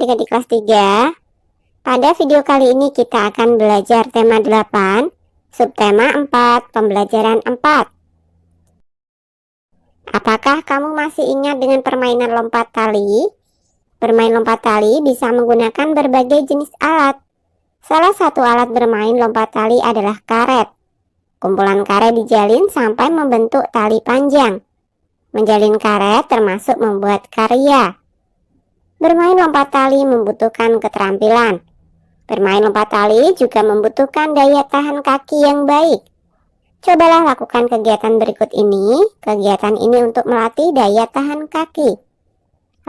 adik-adik kelas 3. Pada video kali ini kita akan belajar tema 8, subtema 4, pembelajaran 4. Apakah kamu masih ingat dengan permainan lompat tali? Bermain lompat tali bisa menggunakan berbagai jenis alat. Salah satu alat bermain lompat tali adalah karet. Kumpulan karet dijalin sampai membentuk tali panjang. Menjalin karet termasuk membuat karya. Bermain lompat tali membutuhkan keterampilan. Bermain lompat tali juga membutuhkan daya tahan kaki yang baik. Cobalah lakukan kegiatan berikut ini. Kegiatan ini untuk melatih daya tahan kaki.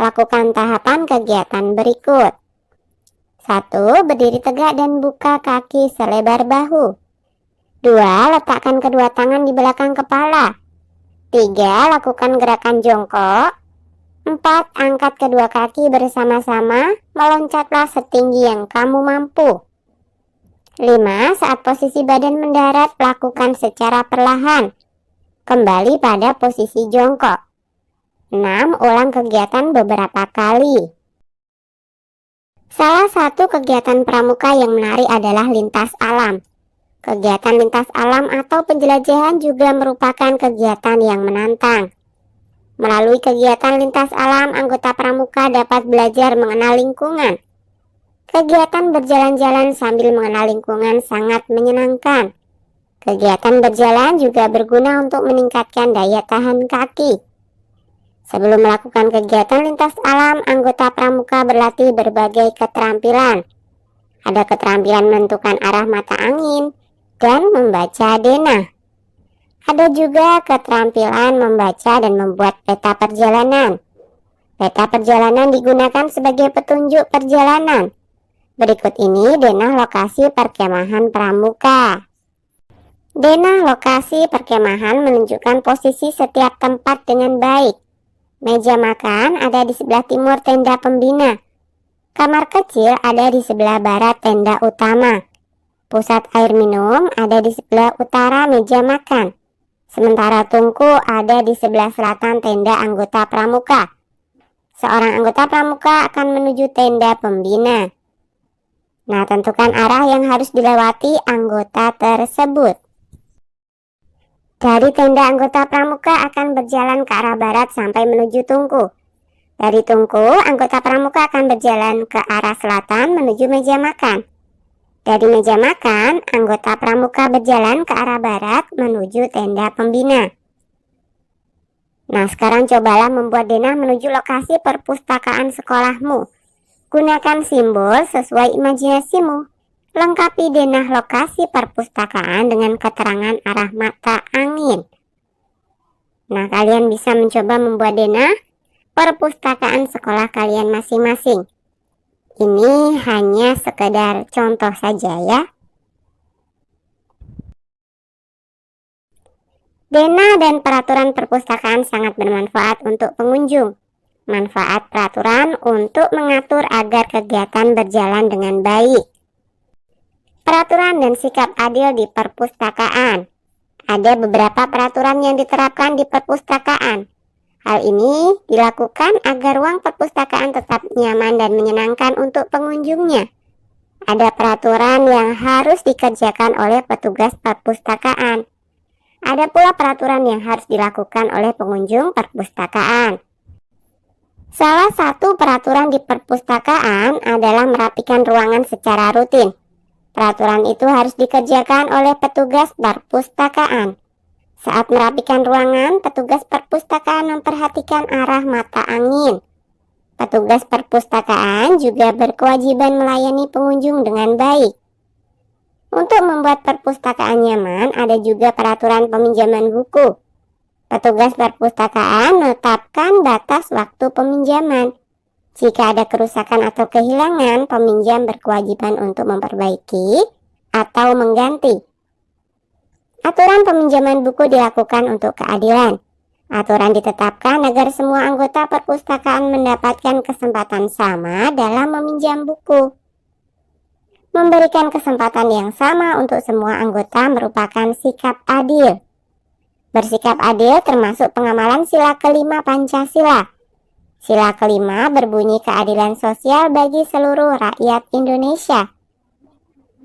Lakukan tahapan kegiatan berikut. 1. Berdiri tegak dan buka kaki selebar bahu. 2. Letakkan kedua tangan di belakang kepala. 3. Lakukan gerakan jongkok. 4. Angkat kedua kaki bersama-sama, meloncatlah setinggi yang kamu mampu. 5. Saat posisi badan mendarat, lakukan secara perlahan. Kembali pada posisi jongkok. 6. Ulang kegiatan beberapa kali. Salah satu kegiatan pramuka yang menarik adalah lintas alam. Kegiatan lintas alam atau penjelajahan juga merupakan kegiatan yang menantang. Melalui kegiatan lintas alam, anggota pramuka dapat belajar mengenal lingkungan. Kegiatan berjalan-jalan sambil mengenal lingkungan sangat menyenangkan. Kegiatan berjalan juga berguna untuk meningkatkan daya tahan kaki. Sebelum melakukan kegiatan lintas alam, anggota pramuka berlatih berbagai keterampilan. Ada keterampilan menentukan arah mata angin dan membaca denah. Ada juga keterampilan membaca dan membuat peta perjalanan. Peta perjalanan digunakan sebagai petunjuk perjalanan. Berikut ini denah lokasi perkemahan pramuka. Denah lokasi perkemahan menunjukkan posisi setiap tempat dengan baik. Meja makan ada di sebelah timur tenda pembina. Kamar kecil ada di sebelah barat tenda utama. Pusat air minum ada di sebelah utara meja makan. Sementara tungku ada di sebelah selatan tenda anggota pramuka. Seorang anggota pramuka akan menuju tenda pembina. Nah, tentukan arah yang harus dilewati anggota tersebut. Dari tenda anggota pramuka akan berjalan ke arah barat sampai menuju tungku. Dari tungku, anggota pramuka akan berjalan ke arah selatan menuju meja makan. Dari meja makan, anggota pramuka berjalan ke arah barat menuju tenda pembina. Nah, sekarang cobalah membuat denah menuju lokasi perpustakaan sekolahmu. Gunakan simbol sesuai imajinasimu. Lengkapi denah lokasi perpustakaan dengan keterangan arah mata angin. Nah, kalian bisa mencoba membuat denah perpustakaan sekolah kalian masing-masing. Ini hanya sekedar contoh saja ya. Denah dan peraturan perpustakaan sangat bermanfaat untuk pengunjung. Manfaat peraturan untuk mengatur agar kegiatan berjalan dengan baik. Peraturan dan sikap adil di perpustakaan. Ada beberapa peraturan yang diterapkan di perpustakaan. Hal ini dilakukan agar ruang perpustakaan tetap nyaman dan menyenangkan untuk pengunjungnya. Ada peraturan yang harus dikerjakan oleh petugas perpustakaan. Ada pula peraturan yang harus dilakukan oleh pengunjung perpustakaan. Salah satu peraturan di perpustakaan adalah merapikan ruangan secara rutin. Peraturan itu harus dikerjakan oleh petugas perpustakaan. Saat merapikan ruangan, petugas perpustakaan memperhatikan arah mata angin. Petugas perpustakaan juga berkewajiban melayani pengunjung dengan baik. Untuk membuat perpustakaan nyaman, ada juga peraturan peminjaman buku. Petugas perpustakaan menetapkan batas waktu peminjaman. Jika ada kerusakan atau kehilangan, peminjam berkewajiban untuk memperbaiki atau mengganti. Aturan peminjaman buku dilakukan untuk keadilan. Aturan ditetapkan agar semua anggota perpustakaan mendapatkan kesempatan sama dalam meminjam buku. Memberikan kesempatan yang sama untuk semua anggota merupakan sikap adil. Bersikap adil termasuk pengamalan sila kelima Pancasila. Sila kelima berbunyi keadilan sosial bagi seluruh rakyat Indonesia.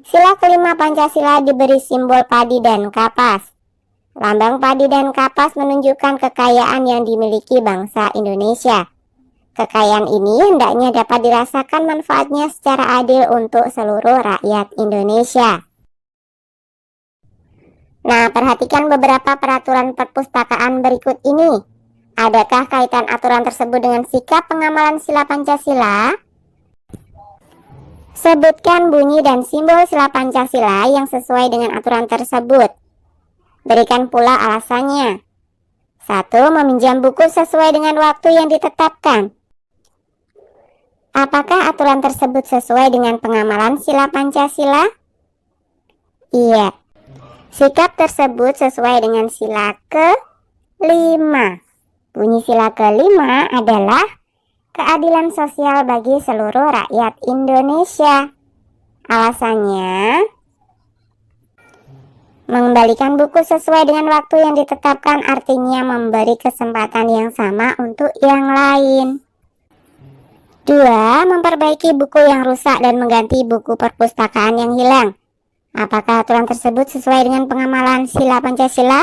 Sila kelima Pancasila diberi simbol padi dan kapas. Lambang padi dan kapas menunjukkan kekayaan yang dimiliki bangsa Indonesia. Kekayaan ini hendaknya dapat dirasakan manfaatnya secara adil untuk seluruh rakyat Indonesia. Nah, perhatikan beberapa peraturan perpustakaan berikut ini. Adakah kaitan aturan tersebut dengan sikap pengamalan sila Pancasila? Sebutkan bunyi dan simbol sila Pancasila yang sesuai dengan aturan tersebut. Berikan pula alasannya. 1. Meminjam buku sesuai dengan waktu yang ditetapkan. Apakah aturan tersebut sesuai dengan pengamalan sila Pancasila? Iya. Sikap tersebut sesuai dengan sila ke-5. Bunyi sila ke-5 adalah keadilan sosial bagi seluruh rakyat Indonesia. Alasannya, mengembalikan buku sesuai dengan waktu yang ditetapkan artinya memberi kesempatan yang sama untuk yang lain. 2. Memperbaiki buku yang rusak dan mengganti buku perpustakaan yang hilang. Apakah aturan tersebut sesuai dengan pengamalan sila Pancasila?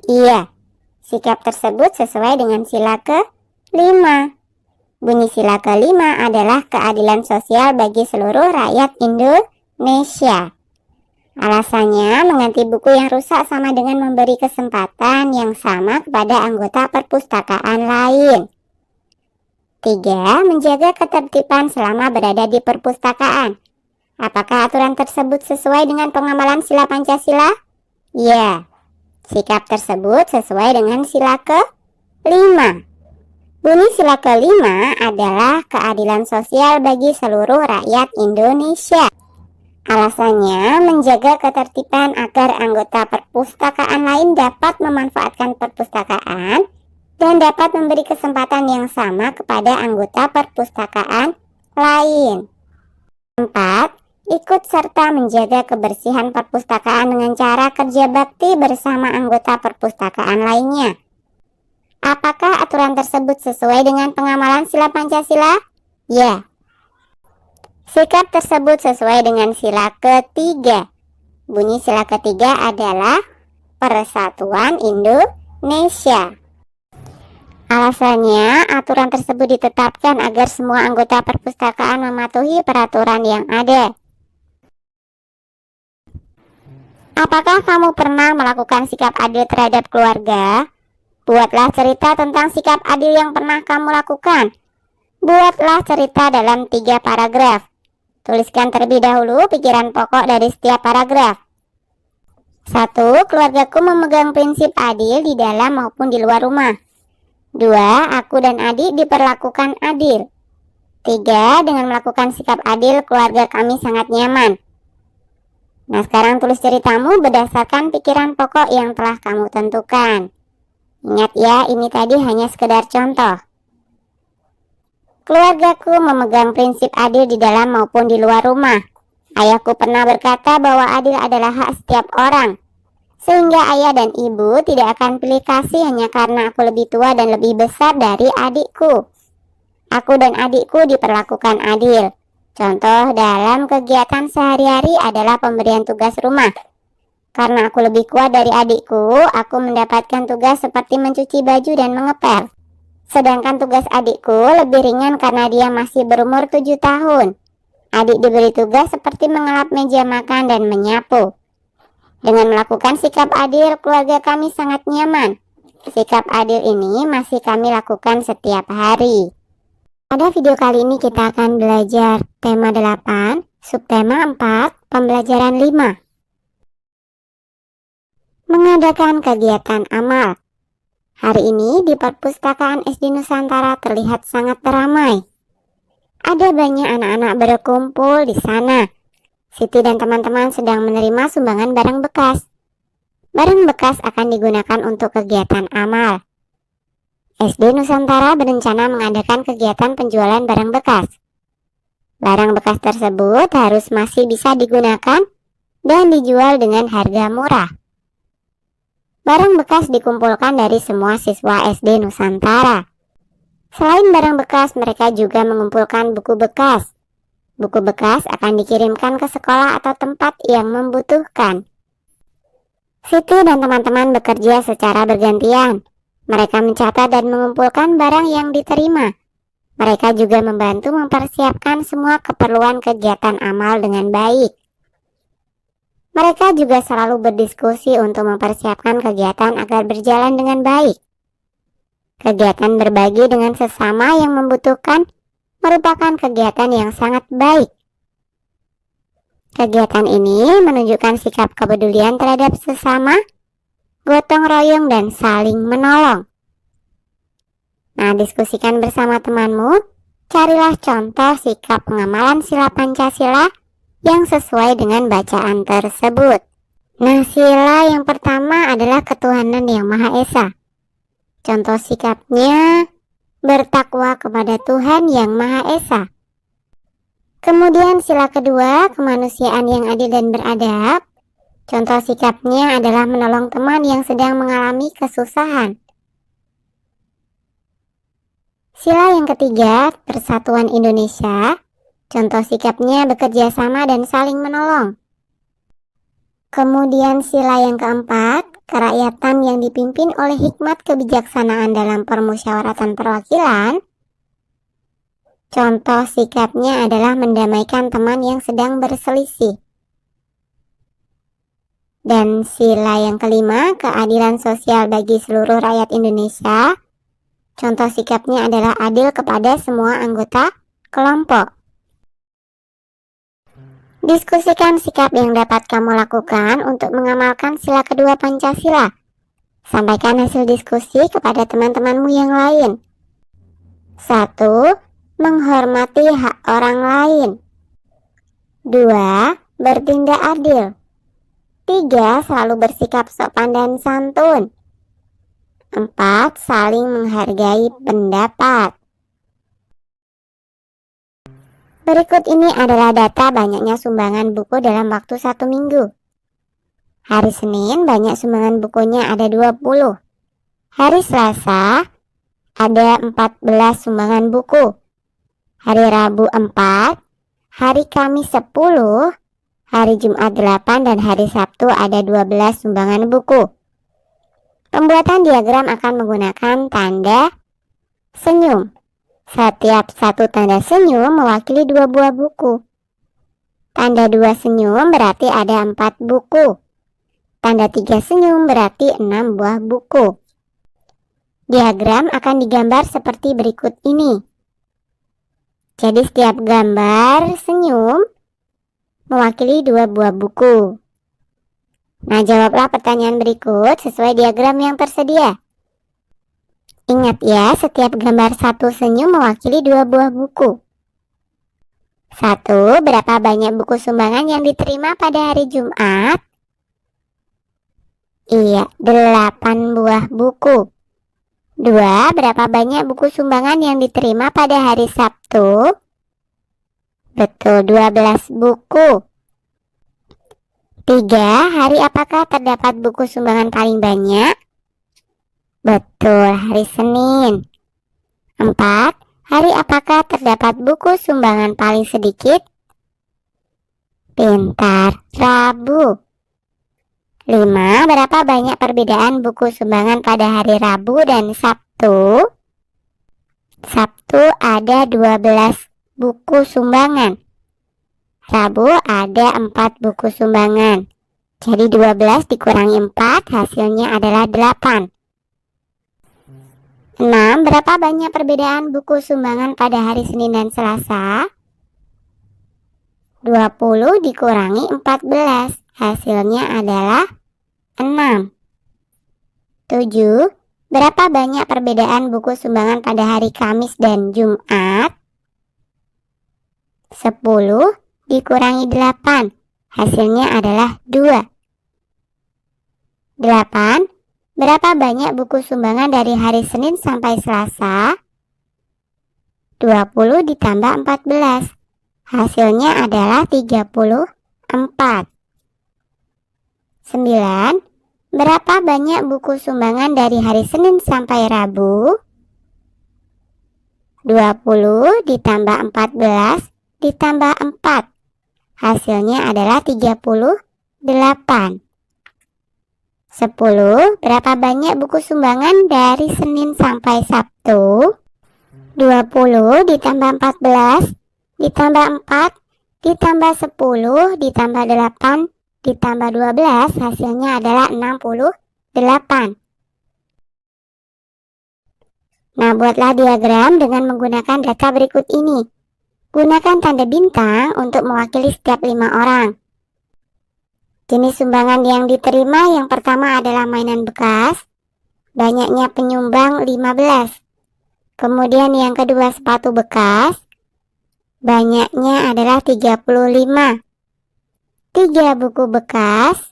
Iya. Sikap tersebut sesuai dengan sila ke-5. Bunyi sila ke-5 adalah keadilan sosial bagi seluruh rakyat Indonesia. Alasannya, mengganti buku yang rusak sama dengan memberi kesempatan yang sama kepada anggota perpustakaan lain. 3. Menjaga ketertiban selama berada di perpustakaan. Apakah aturan tersebut sesuai dengan pengamalan sila Pancasila? Ya. Sikap tersebut sesuai dengan sila ke-5. Bunyi sila ke-5 adalah keadilan sosial bagi seluruh rakyat Indonesia. Alasannya, menjaga ketertiban agar anggota perpustakaan lain dapat memanfaatkan perpustakaan dan dapat memberi kesempatan yang sama kepada anggota perpustakaan lain. 4. Ikut serta menjaga kebersihan perpustakaan dengan cara kerja bakti bersama anggota perpustakaan lainnya. Apakah aturan tersebut sesuai dengan pengamalan sila Pancasila? Ya. Sikap tersebut sesuai dengan sila ke-3. Bunyi sila ke-3 adalah Persatuan Indonesia. Alasannya, aturan tersebut ditetapkan agar semua anggota perpustakaan mematuhi peraturan yang ada. Apakah kamu pernah melakukan sikap adil terhadap keluarga? Buatlah cerita tentang sikap adil yang pernah kamu lakukan. Buatlah cerita dalam 3 paragraf. Tuliskan terlebih dahulu pikiran pokok dari setiap paragraf. 1. Keluargaku memegang prinsip adil di dalam maupun di luar rumah. 2. Aku dan adik diperlakukan adil. 3. Dengan melakukan sikap adil, keluarga kami sangat nyaman. Nah, sekarang tulis ceritamu berdasarkan pikiran pokok yang telah kamu tentukan. Ingat ya, ini tadi hanya sekedar contoh. Keluargaku memegang prinsip adil di dalam maupun di luar rumah. Ayahku pernah berkata bahwa adil adalah hak setiap orang, sehingga ayah dan ibu tidak akan pilih kasih hanya karena aku lebih tua dan lebih besar dari adikku. Aku dan adikku diperlakukan adil. Contoh dalam kegiatan sehari-hari adalah pemberian tugas rumah. Karena aku lebih kuat dari adikku, aku mendapatkan tugas seperti mencuci baju dan mengepel. Sedangkan tugas adikku lebih ringan karena dia masih berumur 7 tahun. Adik diberi tugas seperti mengelap meja makan dan menyapu. Dengan melakukan sikap adil, keluarga kami sangat nyaman. Sikap adil ini masih kami lakukan setiap hari. Pada video kali ini kita akan belajar tema 8, subtema 4, pembelajaran 5. Mengadakan kegiatan amal. Hari ini di perpustakaan SD Nusantara terlihat sangat ramai. Ada banyak anak-anak berkumpul di sana. Siti dan teman-teman sedang menerima sumbangan barang bekas. Barang bekas akan digunakan untuk kegiatan amal. SD Nusantara berencana mengadakan kegiatan penjualan barang bekas. Barang bekas tersebut harus masih bisa digunakan dan dijual dengan harga murah. Barang bekas dikumpulkan dari semua siswa SD Nusantara. Selain barang bekas, mereka juga mengumpulkan buku bekas. Buku bekas akan dikirimkan ke sekolah atau tempat yang membutuhkan. Siti dan teman-teman bekerja secara bergantian. Mereka mencatat dan mengumpulkan barang yang diterima. Mereka juga membantu mempersiapkan semua keperluan kegiatan amal dengan baik. Mereka juga selalu berdiskusi untuk mempersiapkan kegiatan agar berjalan dengan baik. Kegiatan berbagi dengan sesama yang membutuhkan merupakan kegiatan yang sangat baik. Kegiatan ini menunjukkan sikap kepedulian terhadap sesama, gotong royong, dan saling menolong. Nah, diskusikan bersama temanmu, carilah contoh sikap pengamalan sila Pancasila yang sesuai dengan bacaan tersebut. Nah, sila yang pertama adalah ketuhanan yang Maha Esa. Contoh sikapnya, bertakwa kepada Tuhan yang Maha Esa. Kemudian sila kedua, kemanusiaan yang adil dan beradab. Contoh sikapnya adalah menolong teman yang sedang mengalami kesusahan. Sila yang ketiga, persatuan Indonesia. Contoh sikapnya bekerja sama dan saling menolong. Kemudian sila yang keempat, kerakyatan yang dipimpin oleh hikmat kebijaksanaan dalam permusyawaratan perwakilan. Contoh sikapnya adalah mendamaikan teman yang sedang berselisih. Dan sila yang kelima, keadilan sosial bagi seluruh rakyat Indonesia. Contoh sikapnya adalah adil kepada semua anggota kelompok. Diskusikan sikap yang dapat kamu lakukan untuk mengamalkan sila kedua Pancasila. Sampaikan hasil diskusi kepada teman-temanmu yang lain. 1. Menghormati hak orang lain. 2. Bertindak adil. 3. Selalu bersikap sopan dan santun. 4. Saling menghargai pendapat. Berikut ini adalah data banyaknya sumbangan buku dalam waktu 1 minggu. Hari Senin banyak sumbangan bukunya ada 20. Hari Selasa ada 14 sumbangan buku. Hari Rabu 4, hari Kamis 10, hari Jumat 8, dan hari Sabtu ada 12 sumbangan buku. Pembuatan diagram akan menggunakan tanda senyum. Setiap satu tanda senyum mewakili 2 buah buku. Tanda 2 senyum berarti ada 4 buku. Tanda 3 senyum berarti 6 buah buku. Diagram akan digambar seperti berikut ini. Jadi setiap gambar senyum mewakili 2 buah buku. Nah, jawablah pertanyaan berikut sesuai diagram yang tersedia. Ingat ya, setiap gambar satu senyum mewakili 2 buah buku. 1. Berapa banyak buku sumbangan yang diterima pada hari Jumat? Iya, 8 buah buku. 2. Berapa banyak buku sumbangan yang diterima pada hari Sabtu? Betul, 12 buku. 3. Hari apakah terdapat buku sumbangan paling banyak? Betul, hari Senin. 4. Hari apakah terdapat buku sumbangan paling sedikit? Pintar, Rabu. 5. Berapa banyak perbedaan buku sumbangan pada hari Rabu dan Sabtu? Sabtu ada 12 buku sumbangan. Rabu ada 4 buku sumbangan. Jadi 12 dikurangi 4 hasilnya adalah 8. 6. Berapa banyak perbedaan buku sumbangan pada hari Senin dan Selasa? 20 dikurangi 14. Hasilnya adalah 6. 7. Berapa banyak perbedaan buku sumbangan pada hari Kamis dan Jumat? 10 dikurangi 8. Hasilnya adalah 2. 8. Berapa banyak buku sumbangan dari hari Senin sampai Selasa? 20 ditambah 14. Hasilnya adalah 34. 9. Berapa banyak buku sumbangan dari hari Senin sampai Rabu? 20 ditambah 14 ditambah 4. Hasilnya adalah 38. 10. Berapa banyak buku sumbangan dari Senin sampai Sabtu? 20 ditambah 14 ditambah 4 ditambah 10 ditambah 8 ditambah 12. Hasilnya adalah 68. Nah, buatlah diagram dengan menggunakan data berikut ini. Gunakan tanda bintang untuk mewakili setiap 5 orang. Jenis sumbangan yang diterima yang pertama adalah mainan bekas. Banyaknya penyumbang 15. Kemudian yang kedua sepatu bekas. Banyaknya adalah 35. 3 buku bekas.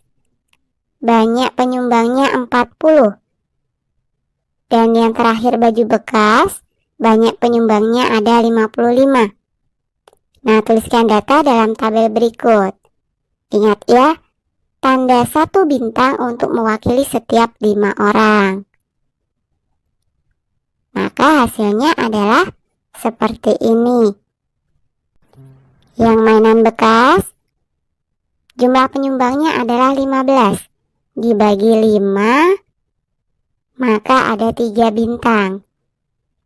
Banyak penyumbangnya 40. Dan yang terakhir baju bekas. Banyak penyumbangnya ada 55. Nah, tuliskan data dalam tabel berikut. Ingat ya, tanda 1 bintang untuk mewakili setiap 5 orang. Maka hasilnya adalah seperti ini. Yang mainan bekas, jumlah penyumbangnya adalah 15. Dibagi 5, maka ada 3 bintang.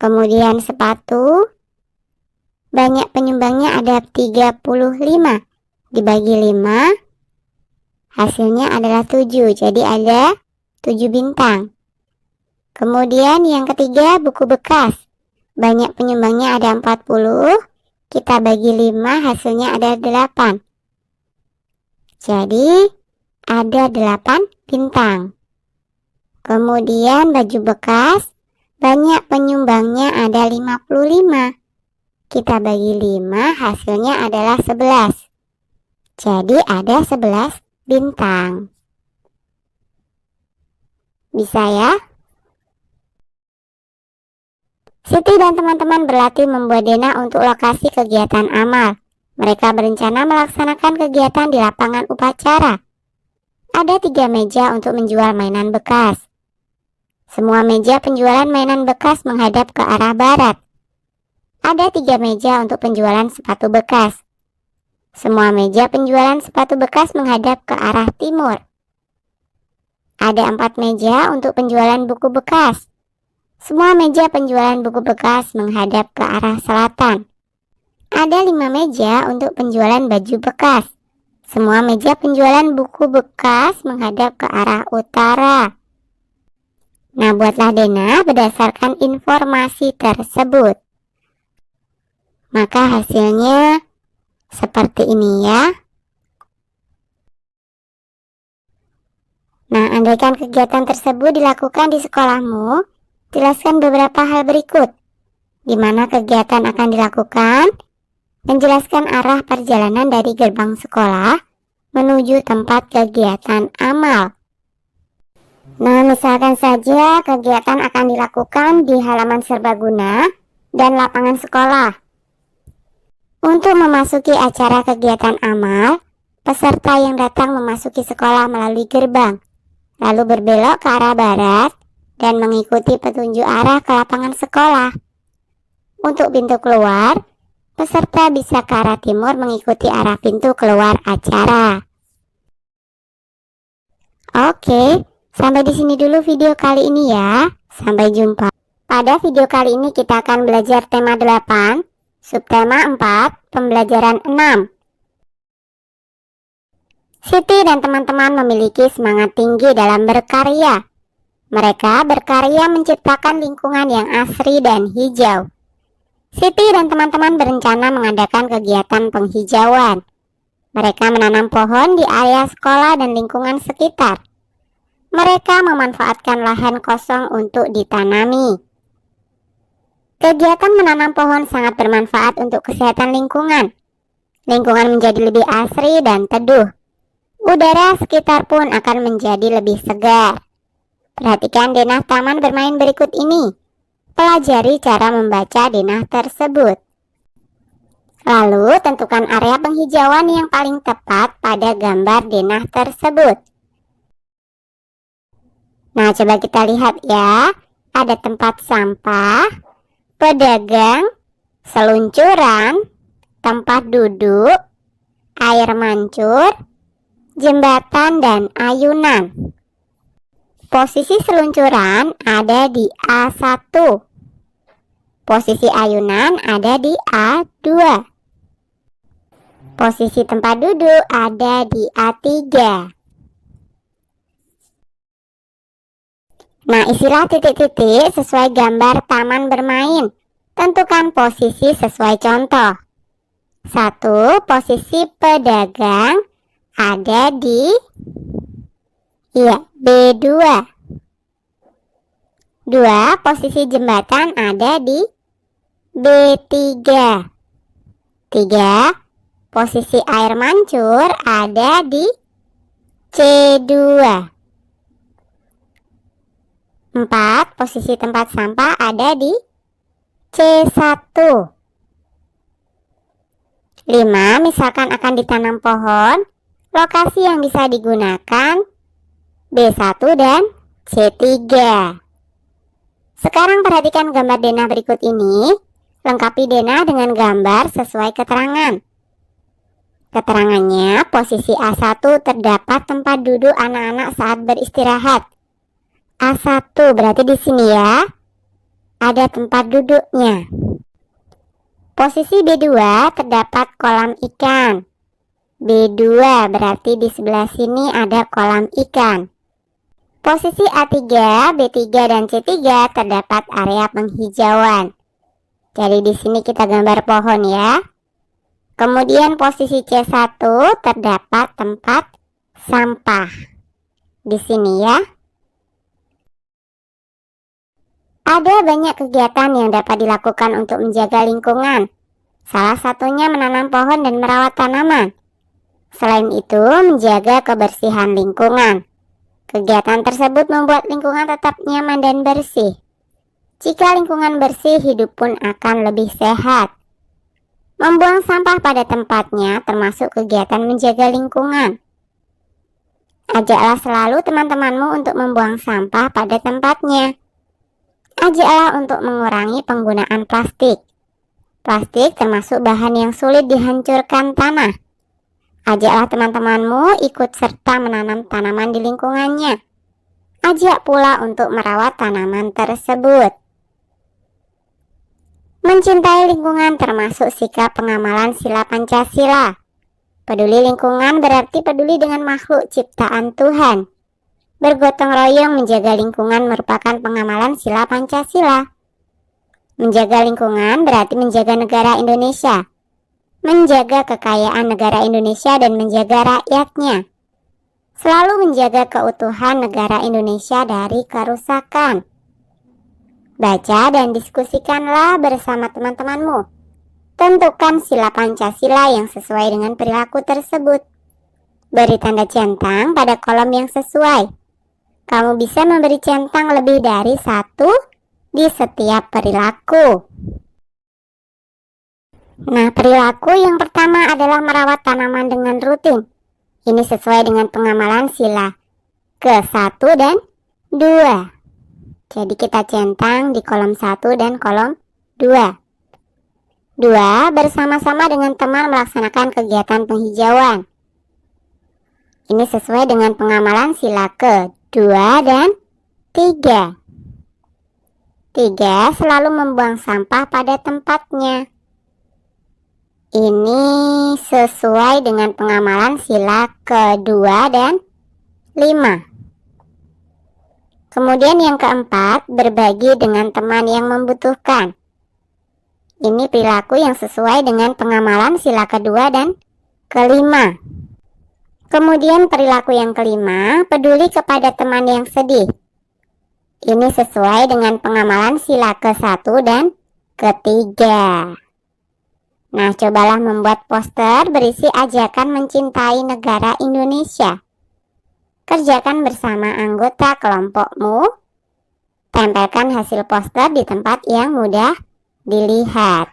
Kemudian sepatu, banyak penyumbangnya ada 35. Dibagi 5, hasilnya adalah 7. Jadi ada 7 bintang. Kemudian yang ketiga buku bekas. Banyak penyumbangnya ada 40. Kita bagi 5, hasilnya ada 8. Jadi ada 8 bintang. Kemudian baju bekas. Banyak penyumbangnya ada 55. Kita bagi 5, hasilnya adalah 11. Jadi ada 11 bintang. Bisa ya? Siti dan teman-teman berlatih membuat denah untuk lokasi kegiatan amal. Mereka berencana melaksanakan kegiatan di lapangan upacara. Ada 3 meja untuk menjual mainan bekas. Semua meja penjualan mainan bekas menghadap ke arah barat. Ada 3 meja untuk penjualan sepatu bekas. Semua meja penjualan sepatu bekas menghadap ke arah timur. Ada 4 meja untuk penjualan buku bekas. Semua meja penjualan buku bekas menghadap ke arah selatan. Ada 5 meja untuk penjualan baju bekas. Semua meja penjualan buku bekas menghadap ke arah utara. Nah, buatlah denah berdasarkan informasi tersebut. Maka hasilnya seperti ini ya. Nah, andaikan kegiatan tersebut dilakukan di sekolahmu, jelaskan beberapa hal berikut. Di mana kegiatan akan dilakukan, dan jelaskan arah perjalanan dari gerbang sekolah menuju tempat kegiatan amal. Nah, misalkan saja kegiatan akan dilakukan di halaman serbaguna dan lapangan sekolah. Untuk memasuki acara kegiatan amal, peserta yang datang memasuki sekolah melalui gerbang, lalu berbelok ke arah barat dan mengikuti petunjuk arah ke lapangan sekolah. Untuk pintu keluar, peserta bisa ke arah timur mengikuti arah pintu keluar acara. Oke, sampai di sini dulu video kali ini ya. Sampai jumpa. Pada video kali ini kita akan belajar tema 8, subtema 4, pembelajaran 6. Siti dan teman-teman memiliki semangat tinggi dalam berkarya. Mereka berkarya menciptakan lingkungan yang asri dan hijau. Siti dan teman-teman berencana mengadakan kegiatan penghijauan. Mereka menanam pohon di area sekolah dan lingkungan sekitar. Mereka memanfaatkan lahan kosong untuk ditanami. Kegiatan menanam pohon sangat bermanfaat untuk kesehatan lingkungan. Lingkungan menjadi lebih asri dan teduh. Udara sekitar pun akan menjadi lebih segar. Perhatikan denah taman bermain berikut ini. Pelajari cara membaca denah tersebut. Lalu tentukan area penghijauan yang paling tepat pada gambar denah tersebut. Nah, coba kita lihat ya. Ada tempat sampah, pedagang, seluncuran, tempat duduk, air mancur, jembatan, dan ayunan. Posisi seluncuran ada di A1. Posisi ayunan ada di A2. Posisi tempat duduk ada di A3. Nah, isilah titik-titik sesuai gambar taman bermain. Tentukan posisi sesuai contoh. 1. Posisi pedagang ada di B2. 2. Posisi jembatan ada di B3. 3. Posisi air mancur ada di C2. 4. Posisi tempat sampah ada di C1. 5. Misalkan akan ditanam pohon, lokasi yang bisa digunakan B1 dan C3. Sekarang perhatikan gambar denah berikut ini. Lengkapi denah dengan gambar sesuai keterangan. Keterangannya, posisi A1 terdapat tempat duduk anak-anak saat beristirahat. A1 berarti di sini ya, ada tempat duduknya. Posisi B2 terdapat kolam ikan. B2 berarti di sebelah sini ada kolam ikan. Posisi A3, B3 dan C3 terdapat area penghijauan. Jadi di sini kita gambar pohon ya. Kemudian posisi C1 terdapat tempat sampah. Di sini ya. Ada banyak kegiatan yang dapat dilakukan untuk menjaga lingkungan. Salah satunya menanam pohon dan merawat tanaman. Selain itu, menjaga kebersihan lingkungan. Kegiatan tersebut membuat lingkungan tetap nyaman dan bersih. Jika lingkungan bersih, hidup pun akan lebih sehat. Membuang sampah pada tempatnya termasuk kegiatan menjaga lingkungan. Ajaklah selalu teman-temanmu untuk membuang sampah pada tempatnya. Ajaklah untuk mengurangi penggunaan plastik. Plastik termasuk bahan yang sulit dihancurkan tanah. Ajaklah teman-temanmu ikut serta menanam tanaman di lingkungannya. Ajak pula untuk merawat tanaman tersebut. Mencintai lingkungan termasuk sikap pengamalan sila Pancasila. Peduli lingkungan berarti peduli dengan makhluk ciptaan Tuhan. Bergotong royong menjaga lingkungan merupakan pengamalan sila Pancasila. Menjaga lingkungan berarti menjaga negara Indonesia. Menjaga kekayaan negara Indonesia dan menjaga rakyatnya. Selalu menjaga keutuhan negara Indonesia dari kerusakan. Baca dan diskusikanlah bersama teman-temanmu. Tentukan sila Pancasila yang sesuai dengan perilaku tersebut. Beri tanda centang pada kolom yang sesuai. Kamu bisa memberi centang lebih dari 1 di setiap perilaku. Nah, perilaku yang pertama adalah merawat tanaman dengan rutin. Ini sesuai dengan pengamalan sila ke-1 dan 2. Jadi kita centang di kolom 1 dan kolom 2. 2. Bersama-sama dengan teman melaksanakan kegiatan penghijauan. Ini sesuai dengan pengamalan sila ke-2 dan 3. 3. Selalu membuang sampah pada tempatnya. Ini sesuai dengan pengamalan sila ke-2 dan 5. Kemudian yang keempat, berbagi dengan teman yang membutuhkan. Ini perilaku yang sesuai dengan pengamalan sila kedua dan kelima. Kemudian perilaku yang kelima, peduli kepada teman yang sedih. Ini sesuai dengan pengamalan sila ke-1 dan ketiga. Nah, cobalah membuat poster berisi ajakan mencintai negara Indonesia. Kerjakan bersama anggota kelompokmu. Tempelkan hasil poster di tempat yang mudah dilihat.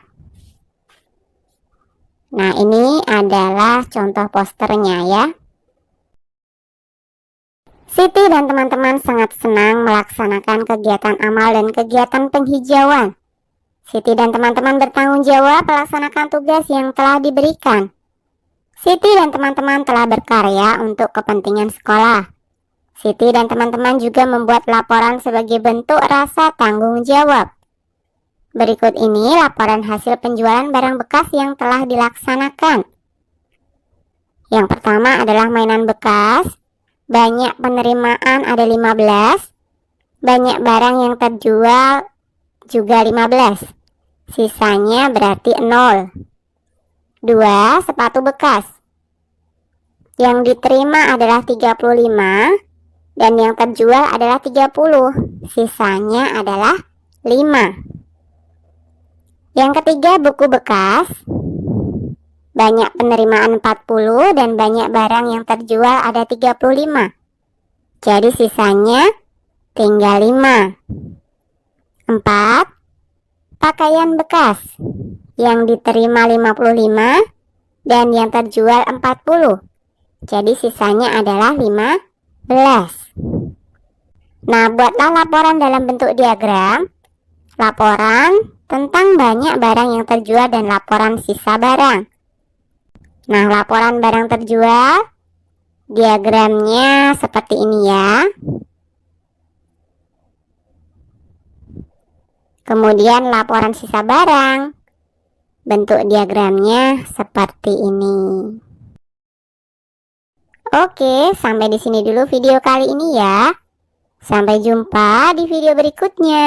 Nah, ini adalah contoh posternya ya. Siti dan teman-teman sangat senang melaksanakan kegiatan amal dan kegiatan penghijauan. Siti dan teman-teman bertanggung jawab melaksanakan tugas yang telah diberikan. Siti dan teman-teman telah berkarya untuk kepentingan sekolah. Siti dan teman-teman juga membuat laporan sebagai bentuk rasa tanggung jawab. Berikut ini laporan hasil penjualan barang bekas yang telah dilaksanakan. Yang pertama adalah mainan bekas. Banyak penerimaan ada 15. Banyak barang yang terjual juga 15. Sisanya berarti 0. 2. Sepatu bekas. Yang diterima adalah 35 dan yang terjual adalah 30. Sisanya adalah 5. Yang ketiga buku bekas. Banyak penerimaan 40 dan banyak barang yang terjual ada 35. Jadi sisanya tinggal 5. 4. Pakaian bekas. Yang diterima 55 dan yang terjual 40. Jadi sisanya adalah 15. Nah, buatlah laporan dalam bentuk diagram. Laporan tentang banyak barang yang terjual dan laporan sisa barang. Nah, laporan barang terjual, diagramnya seperti ini ya. Kemudian laporan sisa barang, bentuk diagramnya seperti ini. Oke, sampai di sini dulu video kali ini ya. Sampai jumpa di video berikutnya.